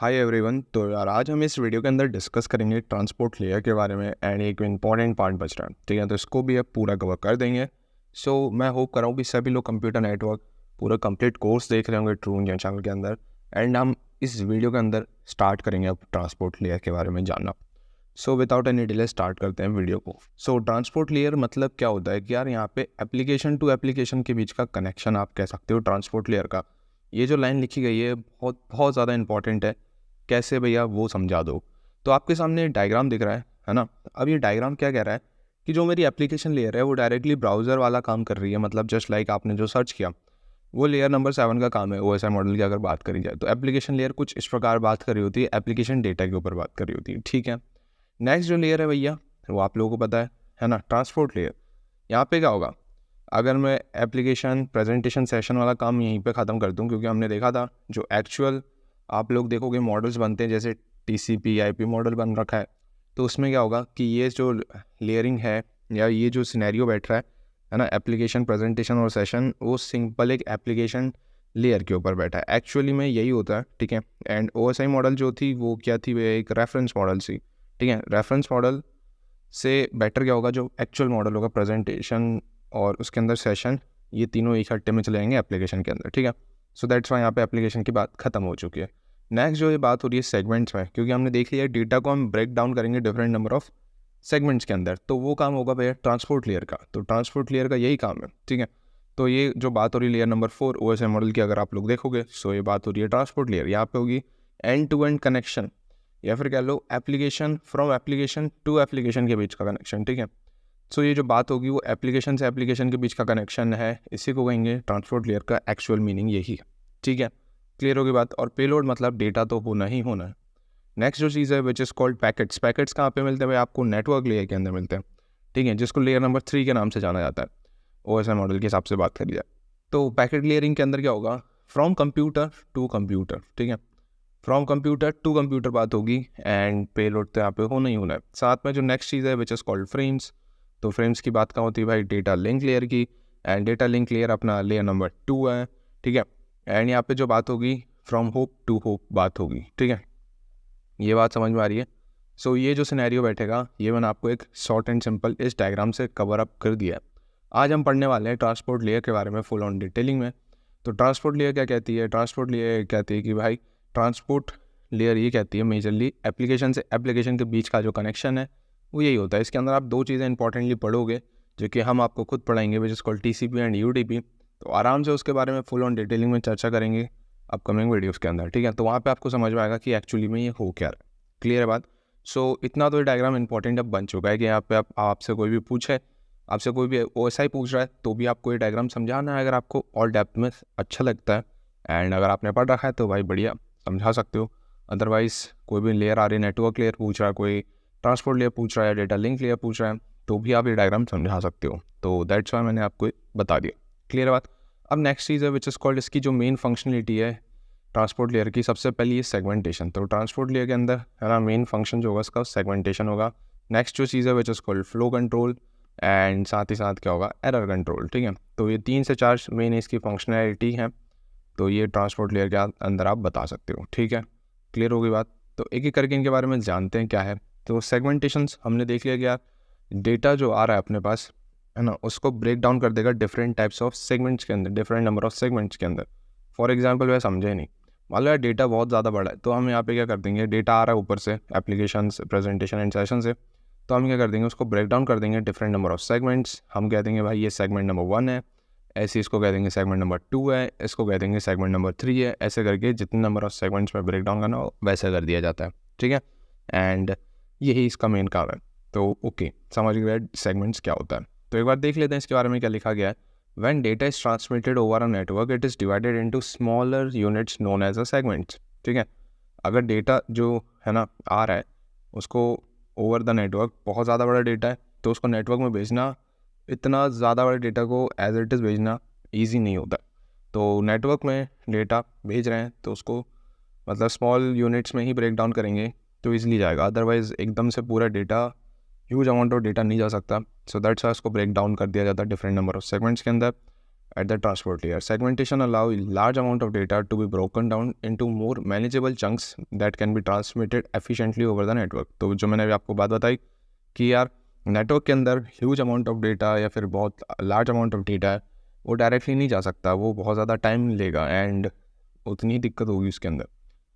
Hi everyone. तो यार आज हम इस वीडियो के अंदर डिस्कस करेंगे ट्रांसपोर्ट लेयर के बारे में एंड एक इंपॉर्टेंट पार्ट बच रहा है, ठीक है। तो इसको भी अब पूरा कवर कर देंगे। मैं होप कर रहा हूँ कि सभी लोग कंप्यूटर नेटवर्क पूरा कंप्लीट कोर्स देख रहे होंगे ट्रू इंडिया चैनल के अंदर। एंड हम इस वीडियो के अंदर स्टार्ट करेंगे अब ट्रांसपोर्ट लेयर के बारे में जानना। विदाउट एनी डिले स्टार्ट करते हैं वीडियो को। ट्रांसपोर्ट लेयर मतलब क्या होता है कि यार यहाँ पे एप्लीकेशन टू एप्लीकेशन के बीच का कनेक्शन आप कह सकते हो ट्रांसपोर्ट लेयर का। ये जो लाइन लिखी गई है बहुत बहुत ज़्यादा इंपॉर्टेंट है। कैसे भैया वो समझा दो। तो आपके सामने डायग्राम दिख रहा है ना। अब ये डायग्राम क्या कह रहा है कि जो मेरी एप्लीकेशन लेयर है वो डायरेक्टली ब्राउज़र वाला काम कर रही है। मतलब जस्ट लाइक आपने जो सर्च किया वो लेयर नंबर 7 का काम है OSI मॉडल की अगर बात करी जाए। तो एप्लीकेशन लेयर कुछ इस प्रकार बात कर रही होती है, एप्लीकेशन डेटा के ऊपर बात कर रही होती है, ठीक है। नेक्स्ट जो लेयर है भैया वो आप लोगों को पता है ना, ट्रांसपोर्ट लेयर। यहाँ पे क्या होगा, अगर मैं एप्लीकेशन प्रेजेंटेशन सेशन वाला काम यहीं पे ख़त्म कर दूँ, क्योंकि हमने देखा था जो एक्चुअल आप लोग देखोगे मॉडल्स बनते हैं जैसे TCP IP मॉडल बन रखा है, तो उसमें क्या होगा कि ये जो लेयरिंग है या ये जो सिनेरियो बैठ रहा है ना, एप्लीकेशन प्रेजेंटेशन और सेशन, वो सिंपल एक एप्लीकेशन लेयर के ऊपर बैठा है। एक्चुअली में यही होता है, ठीक है। एंड OSI मॉडल जो थी वो क्या थी, वो एक रेफरेंस मॉडल थी, ठीक है। रेफरेंस मॉडल से बेटर क्या होगा, जो एक्चुअल मॉडल होगा प्रेजेंटेशन और उसके अंदर सेशन, ये तीनों एक हट्टे में चले जाएंगे एप्लीकेशन के अंदर, ठीक है। दैट्स वाई यहाँ पे एप्लीकेशन की बात खत्म हो चुकी है। नेक्स्ट जो ये बात हो रही है सेगमेंट्स में, क्योंकि हमने देख लिया डेटा को हम ब्रेक डाउन करेंगे डिफरेंट नंबर ऑफ सेगमेंट्स के अंदर, तो वो काम होगा भैया ट्रांसपोर्ट लेयर का। तो ट्रांसपोर्ट लेयर का यही काम है, ठीक है। तो ये जो बात हो रही है लेयर नंबर 4 OSI मॉडल की अगर आप लोग देखोगे, ये बात हो रही है ट्रांसपोर्ट लेयर। यहाँ पे होगी एंड टू एंड कनेक्शन, या फिर कह लो application from application to application के बीच का कनेक्शन, ठीक है। ये जो बात होगी वो एप्लीकेशन से एप्लीकेशन के बीच का कनेक्शन है, इसी को कहेंगे ट्रांसपोर्ट लेयर का एक्चुअल मीनिंग यही है, ठीक है। क्लियर होगी बात। और पेलोड मतलब डेटा तो होना ही होना है। नेक्स्ट जो चीज़ है which is called packets. Packets कहाँ पे मिलते हैं भाई, आपको नेटवर्क लेयर के अंदर मिलते हैं, ठीक है, जिसको लेयर नंबर 3 के नाम से जाना जाता है OSI मॉडल के हिसाब से बात करी जाए। तो पैकेट लेयरिंग के अंदर क्या होगा, फ्रॉम कंप्यूटर टू कंप्यूटर, ठीक है। फ्रॉम कंप्यूटर टू कंप्यूटर बात होगी एंड पेलोड तो यहाँ पे होना ही होना है। साथ में जो नेक्स्ट चीज़ है विच इज़ कॉल्ड फ्रेम्स। तो फ्रेम्स की बात कहाँ होती है भाई, डेटा लिंक लेयर की। एंड डेटा लिंक लेयर अपना लेयर नंबर 2 है, ठीक है। एंड यहाँ पे जो बात होगी फ्रॉम होप टू होप बात होगी, ठीक है। ये बात समझ में आ रही है। ये जो सिनेरियो बैठेगा ये मैंने आपको एक शॉर्ट एंड सिंपल इस डायग्राम से कवर अप कर दिया है। आज हम पढ़ने वाले हैं ट्रांसपोर्ट लेयर के बारे में फुल ऑन डिटेलिंग में। तो ट्रांसपोर्ट लेयर क्या कहती है, ट्रांसपोर्ट लेयर कहती है कि भाई ट्रांसपोर्ट लेयर ये कहती है मेजरली एप्लीकेशन से एप्लीकेशन के बीच का जो कनेक्शन है वो यही होता है। इसके अंदर आप दो चीज़ें इंपॉर्टेंटली पढ़ोगे जो कि हम आपको खुद पढ़ाएंगे, which is called TCP and UDP। तो आराम से उसके बारे में फुल ऑन डिटेलिंग में चर्चा करेंगे अपकमिंग वीडियोस के अंदर, ठीक है। तो वहाँ पे आपको समझ में आएगा कि एक्चुअली में ये हो क्या रहा है। क्लियर है बात। इतना तो ये डायग्राम इंपॉर्टेंट अब बन चुका है कि यहाँ पे आपसे कोई भी पूछे, आपसे कोई भी OSI पूछ रहा है तो भी आपको ये डायग्राम समझाना है, अगर आपको और डेप्थ में अच्छा लगता है। एंड अगर आपने पढ़ रखा है तो भाई बढ़िया समझा सकते हो। अदरवाइज़ कोई भी लेयर आ रही है, नेटवर्क लेयर पूछ रहा है, कोई ट्रांसपोर्ट लेयर पूछ रहा है, डेटा लिंक लेयर पूछ रहा है, तो भी आप ये डायग्राम समझा सकते हो। तो दैट्स वाई मैंने आपको बता दिया। क्लियर बात। अब नेक्स्ट चीज़ है विच इज़ कॉल्ड, इसकी जो मेन फंक्शनलिटी है ट्रांसपोर्ट लेयर की, सबसे पहली है सेगमेंटेशन। तो ट्रांसपोर्ट लेयर के अंदर है ना मेन फंक्शन जो होगा इसका सेगमेंटेशन होगा। नेक्स्ट जो चीज़ है which is called flow control and साथ ही साथ क्या होगा, एरर कंट्रोल, ठीक है। तो ये 3 से 4 मेन इसकी फंक्शनैलिटी है। तो ये ट्रांसपोर्ट लेयर के अंदर आप बता सकते हो, ठीक है। क्लियर होगी बात। तो एक एक करके इनके बारे में जानते हैं क्या है। तो सेगमेंटेशंस हमने देख लिया कि डेटा जो आ रहा है अपने पास है ना, उसको ब्रेक डाउन कर देगा डिफरेंट टाइप्स ऑफ सेगमेंट्स के अंदर, डिफरेंट नंबर ऑफ सेगमेंट्स के अंदर। फॉर एग्जांपल वह समझे नहीं, मान लो यार डेटा बहुत ज़्यादा बड़ा है, तो हम यहाँ पे क्या कर देंगे, डेटा आ रहा है ऊपर से एप्लीकेशन प्रेजेंटेशन एंड सेशन से, तो हम क्या कर देंगे उसको ब्रेक डाउन कर देंगे डिफरेंट नंबर ऑफ सेगमेंट्स। हम कह देंगे भाई ये सेगमेंट नंबर 1 है, ऐसे इसको कह देंगे सेगमेंट नंबर 2 है, इसको कह देंगे सेगमेंट नंबर 3 है। ऐसे करके जितने नंबर ऑफ सेगमेंट्स में ब्रेक डाउन करना हो वैसे कर दिया जाता है, ठीक है। एंड यही इसका मेन काम है। तो ओके, समझ गए सेगमेंट्स क्या होता है। तो एक बार देख लेते हैं इसके बारे में क्या लिखा गया है। When data is transmitted over a network, it is divided into smaller units known as a segments, ठीक है। अगर डेटा जो है ना आ रहा है उसको ओवर द नेटवर्क, बहुत ज़्यादा बड़ा डेटा है, तो उसको नेटवर्क में भेजना, इतना ज़्यादा बड़े डेटा को एज इट इज़ भेजना ईजी नहीं होता। तो नेटवर्क में डेटा भेज रहे हैं तो उसको मतलब स्मॉल यूनिट्स में ही ब्रेक डाउन करेंगे तो ईजिली जाएगा। अदरवाइज़ एकदम से पूरा data, huge amount of data नहीं जा सकता। दैट्स वाई इसको ब्रेक डाउन कर दिया जाता है डिफरेंट नंबर ऑफ सेगमेंट्स के अंदर। at the transport layer. Segmentation allow large amount of data to be broken down into more manageable chunks that can be transmitted efficiently over the network. तो जो मैंने अभी आपको बात बताई कि यार नेटवर्क के अंदर ह्यूज अमाउंट ऑफ डेटा या फिर बहुत लार्ज अमाउंट ऑफ डेटा है, वो डायरेक्टली नहीं जा सकता, वो बहुत ज़्यादा टाइम लेगा एंड उतनी दिक्कत होगी उसके अंदर.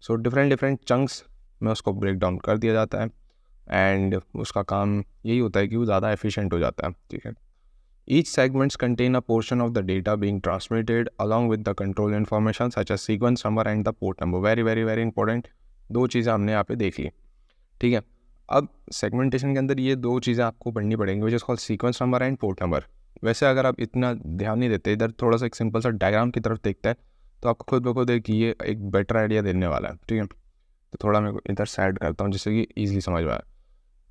सो डिफरेंट चंक्स में उसको ब्रेक डाउन कर दिया जाता है एंड उसका काम यही होता है कि वो ज़्यादा एफिशिएंट हो जाता है. ठीक है. Each segments contain a portion of the data being transmitted along with the control information such as sequence number and the port number. very important. दो चीज़ें हमने यहाँ पे देख ली. ठीक है. अब सेगमेंटेशन के अंदर ये दो चीज़ें आपको पढ़नी पड़ेंगी, which is called sequence number and port number. वैसे अगर आप इतना ध्यान नहीं देते, इधर थोड़ा सा एक सिंपल सा डायग्राम की तरफ देखते हैं तो आपको खुद ब खुद एक ये एक बेटर आइडिया देने वाला है. ठीक है. तो थोड़ा मैं इधर साइड करता हूँ जिससे कि ईजिली समझ में आए.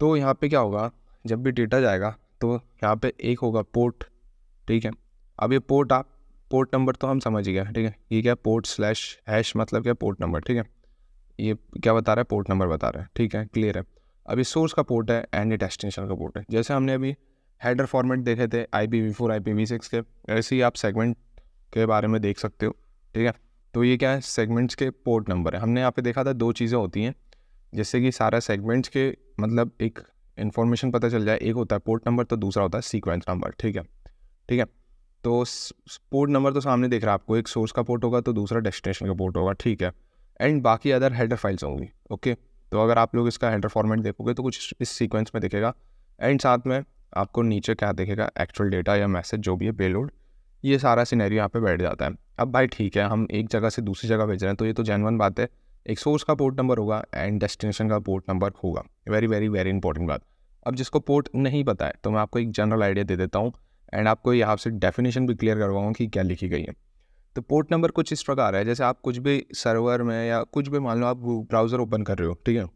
तो यहाँ पे क्या होगा, जब भी डेटा जाएगा तो यहाँ पे एक होगा पोर्ट. ठीक है. अब ये पोर्ट, आप पोर्ट नंबर तो हम समझ गए. ठीक है. ये क्या पोर्ट स्लैश हैश मतलब क्या पोर्ट नंबर. ठीक है. ये क्या बता रहा है, पोर्ट नंबर बता रहा है. ठीक है, क्लियर है. अभी सोर्स का पोर्ट है एंड ये डेस्टिनेशन का पोर्ट है. जैसे हमने अभी हेडर फॉर्मेट देखे थे IPv4 IPv6 के, ऐसे ही आप सेगमेंट के बारे में देख सकते हो. ठीक है. तो ये क्या है, सेगमेंट्स के पोर्ट नंबर है. हमने यहाँ पे देखा था दो चीज़ें होती हैं जैसे कि सारा सेगमेंट्स के मतलब एक इन्फॉर्मेशन पता चल जाए. एक होता है पोर्ट नंबर तो दूसरा होता है सीक्वेंस नंबर. ठीक है. ठीक है. तो पोर्ट नंबर तो सामने देख रहा है आपको, एक सोर्स का पोर्ट होगा तो दूसरा डेस्टिनेशन का पोर्ट होगा. ठीक है. एंड बाकी अदर हेडर फाइल्स होंगी. ओके. तो अगर आप लोग इसका हेडर फॉर्मेट देखोगे तो कुछ इस सीक्वेंस में दिखेगा एंड साथ में आपको नीचे क्या दिखेगा, एक्चुअल डेटा या मैसेज जो भी है, पेलोड. ये सारा सिनेरियो यहाँ पे बैठ जाता है. अब भाई ठीक है, हम एक जगह से दूसरी जगह भेज रहे हैं तो ये तो जेन्युइन बात है. एक सोर्स का पोर्ट नंबर होगा एंड डेस्टिनेशन का पोर्ट नंबर होगा. वेरी इंपॉर्टेंट बात. अब जिसको पोर्ट नहीं पता है तो मैं आपको एक जनरल आइडिया दे देता हूँ एंड आपको यहाँ से डेफिनेशन भी क्लियर करवाऊँ कि क्या लिखी गई है. तो पोर्ट नंबर कुछ इस प्रकार है, जैसे आप कुछ भी सर्वर में या कुछ भी मान लो आप ब्राउज़र ओपन कर रहे हो. ठीक है.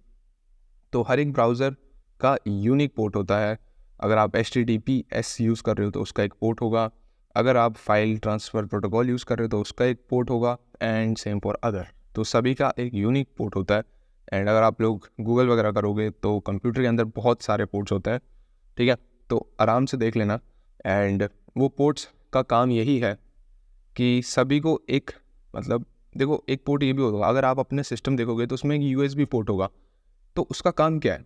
तो हर एक ब्राउज़र का यूनिक पोर्ट होता है. अगर आप HTTPS यूज़ कर रहे हो तो उसका एक पोर्ट होगा. अगर आप फाइल ट्रांसफ़र प्रोटोकॉल यूज़ कर रहे हो तो उसका एक पोर्ट होगा एंड सेम फॉर अदर. तो सभी का एक यूनिक पोर्ट होता है. एंड अगर आप लोग गूगल वगैरह करोगे तो कंप्यूटर के अंदर बहुत सारे पोर्ट्स होते हैं. ठीक है. तो आराम से देख लेना. एंड वो पोर्ट्स का काम यही है कि सभी को एक मतलब देखो, एक पोर्ट ये भी होगा, अगर आप अपने सिस्टम देखोगे तो उसमें एक USB पोर्ट होगा. तो उसका काम क्या है,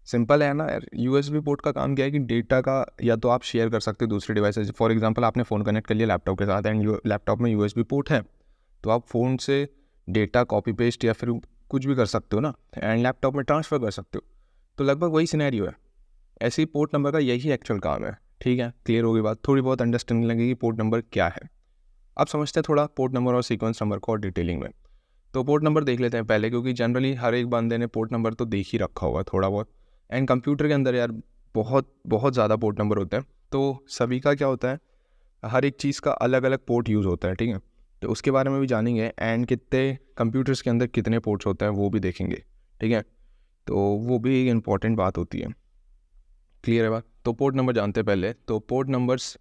सिंपल है ना यार. USB पोर्ट का काम क्या है कि डेटा का या तो आप शेयर कर सकते हो दूसरे डिवाइसेज. फॉर एग्जांपल आपने फ़ोन कनेक्ट कर लिया लैपटॉप के साथ एंड लैपटॉप में USB पोर्ट है तो आप फ़ोन से डेटा कॉपी पेस्ट या फिर कुछ भी कर सकते हो ना एंड लैपटॉप में ट्रांसफ़र कर सकते हो. तो लगभग वही सिनेरियो है. ऐसे ही पोर्ट नंबर का यही एक्चुअल काम है. ठीक है, क्लियर होगी बात. थोड़ी बहुत अंडरस्टैंडिंग लगेगी पोर्ट नंबर क्या है. अब समझते हैं थोड़ा पोर्ट नंबर और सीक्वेंस नंबर को और डिटेलिंग में. तो पोर्ट नंबर देख लेते हैं पहले, क्योंकि जनरली हर एक बंदे ने पोर्ट नंबर तो देख ही रखा होगा थोड़ा बहुत. एंड कंप्यूटर के अंदर यार बहुत ज़्यादा पोर्ट नंबर होते हैं. तो सभी का क्या होता है, हर एक चीज़ का अलग अलग पोर्ट यूज़ होता है. ठीक है. तो उसके बारे में भी जानेंगे एंड कितने कंप्यूटर्स के अंदर कितने पोर्ट्स होते हैं वो भी देखेंगे. ठीक है. तो वो भी एक इम्पॉर्टेंट बात होती है. क्लियर है बात. तो पोर्ट नंबर जानते हैं पहले. तो port numbers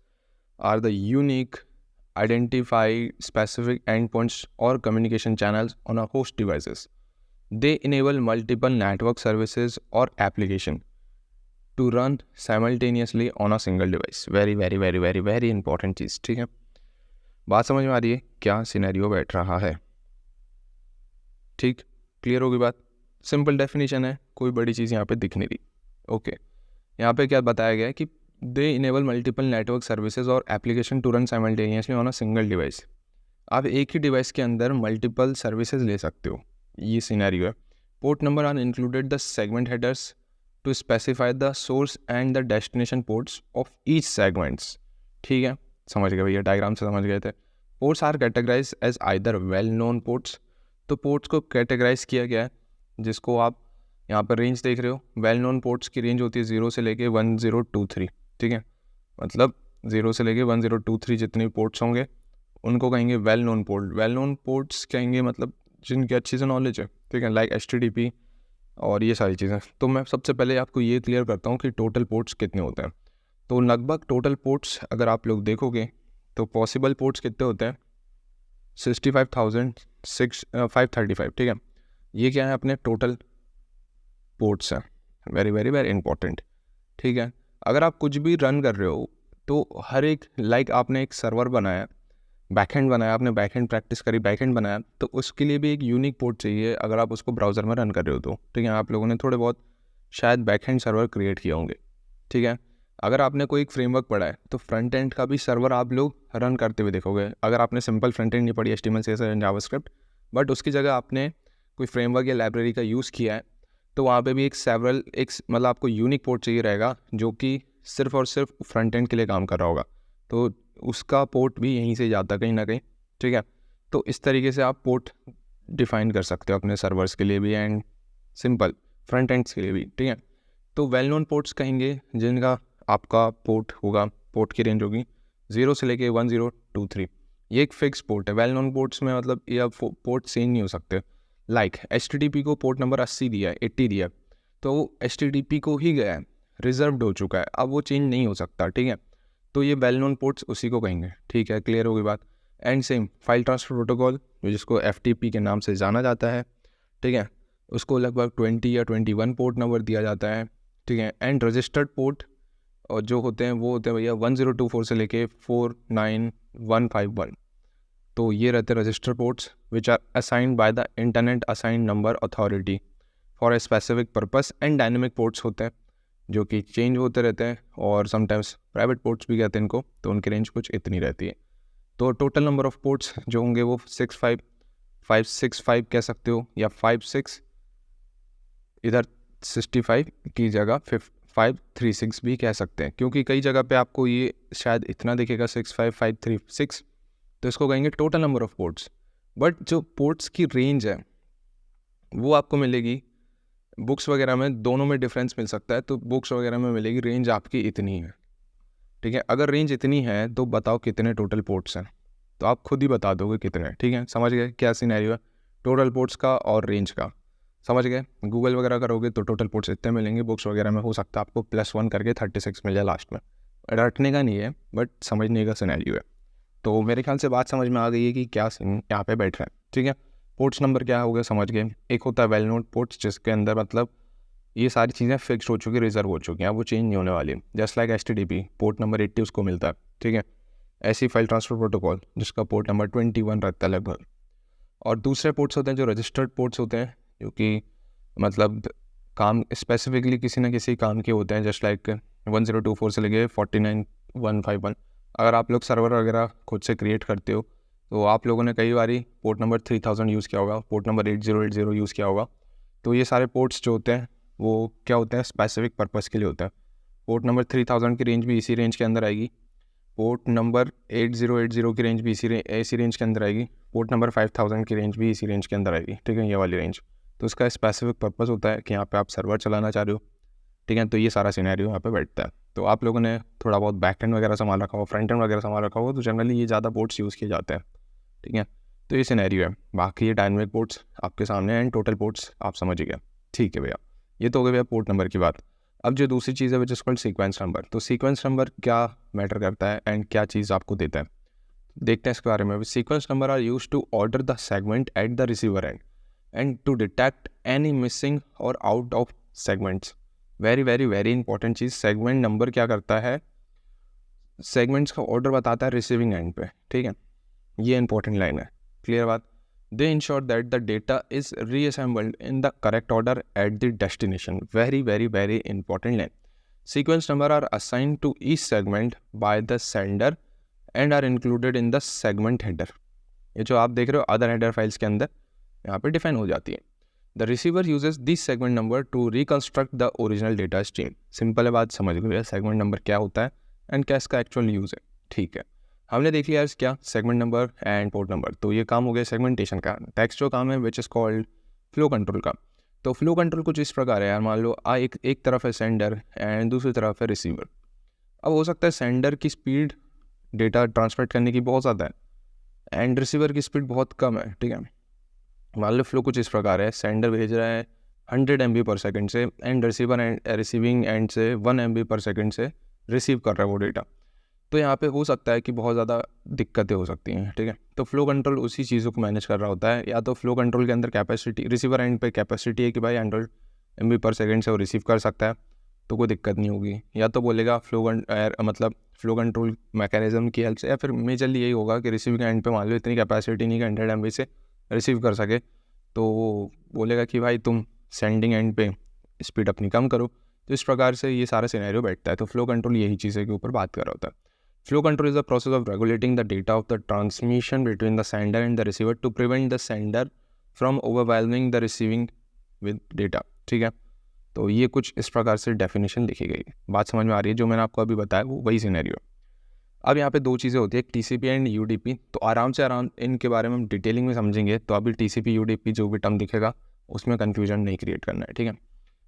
are the unique identify specific endpoints or communication channels on a host devices. They enable multiple network services or application to run simultaneously on a single device. very important चीज़. ठीक है. बात समझ में आ रही है क्या scenario बैठ रहा है. ठीक, क्लियर होगी बात. सिंपल डेफिनेशन है, कोई बड़ी चीज़ यहाँ पे दिख नहीं रही. ओके. यहाँ पे क्या बताया गया है कि they enable multiple network services और application to run simultaneously on a single device. आप एक ही डिवाइस के अंदर मल्टीपल सर्विसेज ले सकते हो, ये सिनेरियो है. Port number are included the segment headers to specify the source and the destination ports of each segments. ठीक है, समझ गए भैया, डायग्राम से समझ गए थे. Ports are categorise as either well known ports. तो पोर्ट्स को कैटेगराइज किया गया है, जिसको आप यहाँ पर रेंज देख रहे हो. वेल नोन पोर्ट्स की रेंज होती है 0 से लेके 1023. ठीक है, मतलब 0 से लेके 1023 जितने पोर्ट्स होंगे उनको कहेंगे well known port. Well known ports कहेंगे मतलब जिनकी अच्छी से नॉलेज है. ठीक है, लाइक HTTP और ये सारी चीज़ें. तो मैं सबसे पहले आपको ये क्लियर करता हूँ कि टोटल पोर्ट्स कितने होते हैं. तो लगभग टोटल पोर्ट्स अगर आप लोग देखोगे तो पॉसिबल पोर्ट्स कितने होते हैं, 65,535. ठीक है, ये क्या है अपने टोटल पोर्ट्स हैं. Very important. ठीक है, अगर आप कुछ भी रन कर रहे हो तो हर एक आपने एक सर्वर बनाया, बैकएंड बनाया, आपने बैकएंड प्रैक्टिस करी, बैकएंड बनाया, तो उसके लिए भी एक यूनिक पोर्ट चाहिए अगर आप उसको ब्राउज़र में रन कर रहे हो तो, ठीक है। आप लोगों ने थोड़े बहुत शायद बैकएंड सर्वर क्रिएट किए होंगे, ठीक है। अगर आपने कोई एक फ्रेमवर्क पढ़ा है तो फ्रंट एंड का भी सर्वर आप लोग रन करते हुए देखोगे। अगर आपने सिंपल फ्रंट एंड नहीं पढ़ी HTML CSS and JavaScript, but उसकी जगह आपने कोई फ्रेमवर्क या लाइब्रेरी का यूज़ किया है, तो वहाँ पे भी मतलब आपको यूनिक पोर्ट चाहिए रहेगा जो कि सिर्फ और सिर्फ फ्रंट एंड के लिए काम कर रहा होगा, तो उसका पोर्ट भी यहीं से जाता है कहीं ना कहीं, ठीक है। तो इस तरीके से आप पोर्ट डिफाइन कर सकते हो अपने सर्वर्स के लिए भी एंड सिंपल फ्रंट एंड्स के लिए भी, ठीक है। तो वेल नोन पोर्ट्स कहेंगे जिनका आपका पोर्ट होगा, पोर्ट की रेंज होगी 0 से लेके 1023, ये एक फिक्स पोर्ट है। वेल नोन पोर्ट्स में मतलब ये अब पोर्ट चेंज नहीं हो सकते। लाइक HTTP को पोर्ट नंबर 80 दिया है, 80 दिया है, तो HTTP को ही गया है, रिजर्व्ड हो चुका है, अब वो चेंज नहीं हो सकता, ठीक है। तो ये वेल नोन पोर्ट्स उसी को कहेंगे, ठीक है, क्लियर होगी बात। And same file transfer protocol जिसको FTP के नाम से जाना जाता है, ठीक है, उसको लगभग 20 या 21 पोर्ट नंबर दिया जाता है, ठीक है। एंड रजिस्टर्ड पोर्ट और जो होते हैं वो होते हैं भैया 1024 से लेके 49151, तो ये रहते हैं register ports which are assigned by the internet assigned number authority for a specific purpose. And dynamic ports होते हैं जो कि चेंज होते रहते हैं, और समटाइम्स प्राइवेट पोर्ट्स भी कहते हैं इनको, तो उनकी रेंज कुछ इतनी रहती है। तो टोटल नंबर ऑफ पोर्ट्स जो होंगे वो 565 कह सकते हो, या 56, इधर 65 की जगह 536 भी कह सकते हैं, क्योंकि कई जगह पे आपको ये शायद इतना दिखेगा 65536, तो इसको कहेंगे total number of ports. But जो पोर्ट्स की रेंज है वो आपको मिलेगी बुक्स वगैरह में, दोनों में डिफरेंस मिल सकता है। तो बुक्स वगैरह में मिलेगी रेंज आपकी इतनी है, ठीक है। अगर रेंज इतनी है तो बताओ कितने टोटल पोर्ट्स हैं, तो आप खुद ही बता दोगे कितने, ठीक है। समझ गए क्या सिनेरियो है टोटल पोर्ट्स का और रेंज का, समझ गए। गूगल वगैरह करोगे तो टोटल पोर्ट्स इतने मिलेंगे, बुक्स वगैरह में हो सकता है आपको +1 करके 36 मिल जाए लास्ट में। रटने का नहीं है बट समझने का सिनेरियो है। तो मेरे ख्याल से बात समझ में आ गई है कि क्या सीन यहाँ पे बैठ रहा है, ठीक है। पोर्ट्स नंबर क्या हो गया समझ गए। एक होता है वेल नोन पोर्ट्स जिसके अंदर मतलब ये सारी चीज़ें फिक्स हो चुकी, रिजर्व हो चुकी हैं, अब वो चेंज नहीं होने वाली। Just like HTTP port number 80 उसको मिलता है, ठीक है। ऐसी फाइल ट्रांसफर प्रोटोकॉल जिसका पोर्ट नंबर 21 रहता है लगभग। और दूसरे पोर्ट्स होते हैं जो रजिस्टर्ड पोर्ट्स होते हैं, जो कि मतलब काम स्पेसिफिकली किसी न किसी काम के होते हैं, जस्ट लाइक 1024 से लेके 49151। अगर आप लोग सर्वर वगैरह खुद से क्रिएट करते हो तो आप लोगों ने कई बारी पोर्ट नंबर 3000 यूज़ किया होगा, पोर्ट नंबर 8080 यूज़ किया होगा। तो ये सारे पोर्ट्स जो होते हैं वो क्या होते हैं, स्पेसिफिक पर्पज़ के लिए होता है। पोर्ट नंबर 3000 की रेंज भी इसी रेंज के अंदर आएगी, पोर्ट नंबर 8080 की रेंज भी इसी रेंज के अंदर आएगी, पोर्ट नंबर 5000 की रेंज भी इसी रेंज के अंदर आएगी, ठीक है, ये वाली रेंज। तो इसका स्पेसिफिक पर्पज़ होता है कि यहाँ पे आप सर्वर चलाना चाह रहे हो, ठीक है। तो ये सारा सिनेरियो यहाँ पे बैठता है। तो आप लोगों ने थोड़ा बहुत बैक एंड वगैरह संभाल रखा हो, फ्रंट एंड वगैरह संभाल रखा हो, तो जनरली ये ज़्यादा पोर्ट्स यूज़ किए जाते हैं, ठीक है। तो ये सिनेरियो है, बाकी ये डायनेमिक पोर्ट्स आपके सामने एंड टोटल पोर्ट्स आप समझ गए, ठीक है भैया। ये तो हो गया भैया पोर्ट नंबर की बात। अब जो दूसरी चीज़ है which is called sequence number. तो सीक्वेंस नंबर क्या मैटर करता है एंड क्या चीज़ आपको देता है, देखते हैं इसके बारे में। Sequence number are use to order the segment at the receiver end to detect any missing or out of segments. Very very very important चीज़, सेगमेंट नंबर क्या करता है, सेगमेंट्स का ऑर्डर बताता है रिसीविंग एंड पे, ठीक है। ये इंपॉर्टेंट लाइन है, क्लियर बात। They ensure that the data is reassembled in the correct order at the destination. Very very very important line. Sequence number are assigned to each segment by the sender and are included in the segment header. ये जो आप देख रहे हो other header files के अंदर यहाँ पे डिफाइन हो जाती है। The receiver uses this segment number two reconstruct the original data stream. Simple है बात, समझ गए सेगमेंट नंबर क्या होता है एंड क्या इसका एक्चुअल यूज़ है, ठीक है। हमने देख लिया क्या, segment number and port number. तो ये काम हो गया सेगमेंटेशन का। नेक्स्ट जो काम है which is called flow control का। तो फ्लो कंट्रोल कुछ इस प्रकार है यार, मान लो एक तरफ है सेंडर एंड दूसरी तरफ है रिसीवर। अब हो सकता है सेंडर की स्पीड डेटा ट्रांसफर करने की बहुत ज़्यादा है एंड रिसीवर की स्पीड बहुत कम है, ठीक है। मान लो फ्लो कुछ इस प्रकार है, सेंडर भेज रहा है 100 MB पर सेकेंड से एंड रिसीविंग एंड से 1 MB पर सेकेंड से रिसीव कर रहा है वो डेटा। तो यहाँ पे हो सकता है कि बहुत ज़्यादा दिक्कतें हो सकती हैं, ठीक है। तो फ्लो कंट्रोल उसी चीज़ों को मैनेज कर रहा होता है। या तो फ्लो कंट्रोल के अंदर कैपेसिटी, रिसीवर एंड पे कैपेसिटी है कि भाई 100 MB पर सेकेंड से वो रिसीव कर सकता है, तो कोई दिक्कत नहीं होगी, या तो बोलेगा फ्लो कंट्रोल मैकेनिज्म की हेल्प से, या फिर मेजरली यही होगा कि रिसीविंग एंड पे मान लो इतनी कैपेसिटी नहीं कि 100 MB से रिसीव कर सके, तो वो बोलेगा कि भाई तुम सेंडिंग एंड पे स्पीड अपनी कम करो। तो इस प्रकार से ये सारा सिनेरियो बैठता है। तो फ्लो कंट्रोल यही चीज़ के ऊपर बात कर रहा होता है। Flow control is the process of regulating the data of the transmission between the sender and the receiver to prevent the sender from overwhelming the receiving with data. ठीक है, तो ये कुछ इस प्रकार से डेफिनेशन लिखी गई है। बात समझ में आ रही है? जो मैंने आपको अभी बताया वो वही सिनेरियो। अब यहाँ पे दो चीज़ें होती है, एक TCP एंड UDP। तो आराम इनके बारे में हम डिटेलिंग में समझेंगे। तो अभी TCP UDP जो भी टर्म दिखेगा उसमें कन्फ्यूजन नहीं क्रिएट करना है। ठीक है,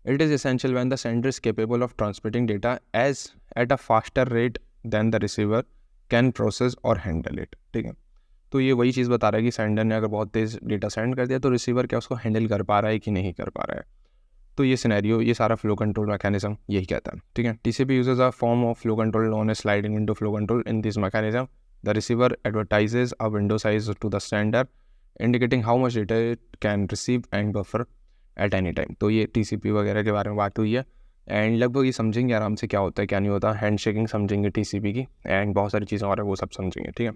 it is essential when the sender is capable of transmitting data as at a faster rate than the receiver can process और हैंडल इट। ठीक है, तो ये वही चीज़ बता रहा है कि सेंडर ने अगर बहुत तेज़ डेटा सेंड कर दिया तो रिसीवर क्या उसको हैंडल कर पा रहा है कि नहीं कर पा रहा है। तो ये सिनेरियो, ये सारा फ्लो कंट्रोल मैकेनिज्म यही कहता है। ठीक है, TCP uses a form of flow control known as sliding window flow control. In this mechanism the receiver advertises a window size to the sender indicating how much data it can receive and buffer at any time. तो ये TCP वगैरह के बारे में बात हुई है, and लगभग ये समझेंगे आराम से क्या होता है क्या नहीं होता। हैंड शेकिंग समझेंगे TCP की, एंड बहुत सारी चीज़ें और है वो सब समझेंगे। ठीक है,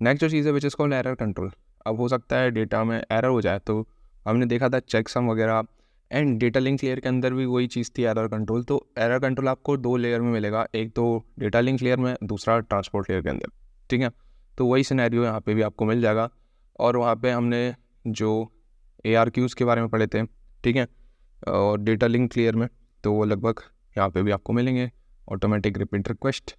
नेक्स्ट जो चीज़ है which is called error control. अब हो सकता है डेटा में एरर हो जाए, तो हमने देखा था चेकसम वगैरह एंड डेटा लिंक लेयर के अंदर भी वही चीज़ थी एरर कंट्रोल। तो एरर कंट्रोल आपको दो लेयर में मिलेगा, एक तो डेटा लिंक लेयर में, दूसरा ट्रांसपोर्ट लेयर के अंदर। ठीक है, तो वही सिनेरियो यहाँ पे भी आपको मिल जाएगा। और वहाँ पे हमने जो ARQs के बारे में पढ़े थे, ठीक है, और डेटा लिंक लेयर में, तो वो लगभग यहाँ पे भी आपको मिलेंगे, ऑटोमेटिक रिपीट रिक्वेस्ट।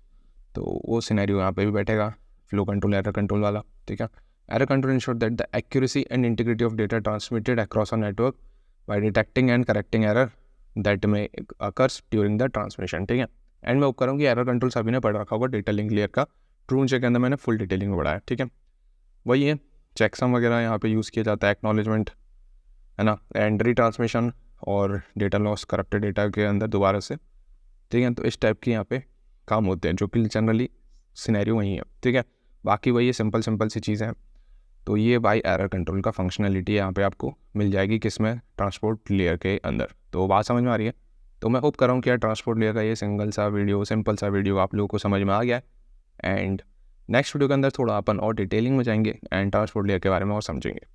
तो वो सिनेरियो यहाँ पे भी बैठेगा, फ्लो कंट्रोल एरर कंट्रोल वाला। ठीक है, error control ensure that the accuracy and integrity of data transmitted across a network by detecting and correcting error that may occurs during the transmission। ठीक है, एंड मैं उपकरण की एरर कंट्रोल सभी ने पढ़ रखा होगा डेटा लिंक लेयर का, ट्रू चेक के अंदर मैंने फुल डिटेलिंग में पढ़ाया। ठीक है, वही है, चेकसम वगैरह यहाँ पे यूज़ किया जाता है, एक्नॉलेजमेंट है ना, एंड रीट्रांसमिशन और डेटा लॉस करप्टेड डेटा के अंदर दोबारा से। ठीक है, तो इस टाइप के यहाँ पे काम होते हैं, जो कि जनरली सिनेरियो वही है। ठीक है, बाकी वही है, सिंपल सी चीज़ें हैं। तो ये बाई एरर कंट्रोल का फंक्शनलिटी यहाँ पे आपको मिल जाएगी, किसमें, ट्रांसपोर्ट लेयर के अंदर। तो बात समझ में आ रही है? तो मैं होप कर रहा हूँ कि यार ट्रांसपोर्ट लेयर का ये सिंपल सा वीडियो आप लोगों को समझ में आ गया है। एंड नेक्स्ट वीडियो के अंदर थोड़ा अपन और डिटेलिंग में जाएंगे एंड ट्रांसपोर्ट लेयर के बारे में और समझेंगे।